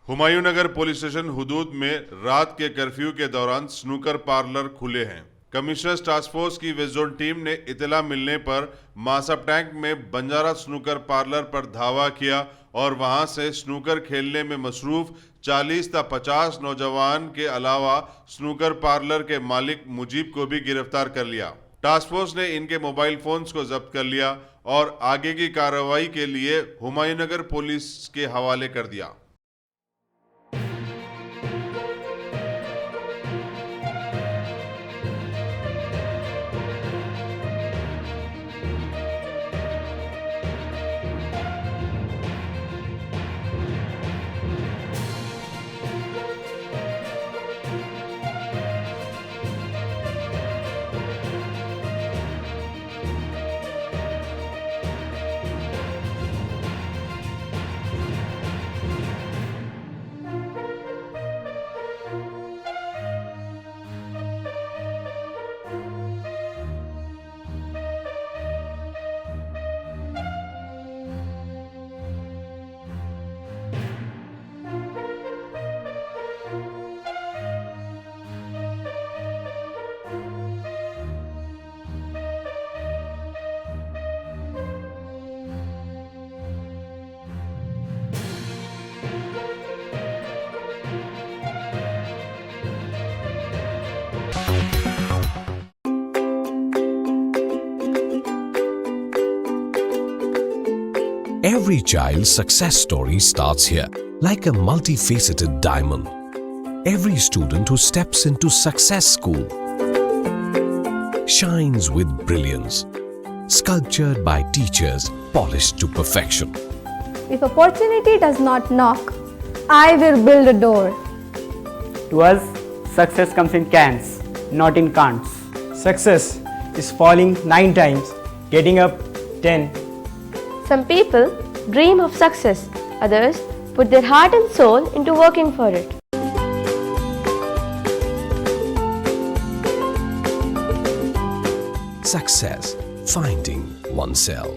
हुमायूं नगर police station हुदूद में रात के कर्फ्यू के दौरान स्नूकर पार्लर खुले हैं। कमिश्नर्स टास्क फोर्स की वेस्ट जोन टीम ने इतला मिलने पर मासब टैंक में बंजारा स्नूकर पार्लर पर धावा किया और वहां से स्नूकर खेलने में मसरूफ 40 से 50 नौजवान के अलावा स्नूकर पार्लर के मालिक मुजीब को भी गिरफ्तार कर लिया। टास्क फोर्स ने इनके मोबाइल फोन्स को जब्त कर लिया और आगे की कार्रवाई के लिए हुमायूं नगर पुलिस के हवाले कर दिया। Every child's success story starts here, like a multifaceted diamond. Every student who steps into Success School shines with brilliance, sculptured by teachers polished to perfection. If opportunity does not knock, I will build a door. To us, success comes in cans, not in can'ts. Success is falling 9 times, getting up 10. Some people dream of success, others put their heart and soul into working for it. Success, finding oneself.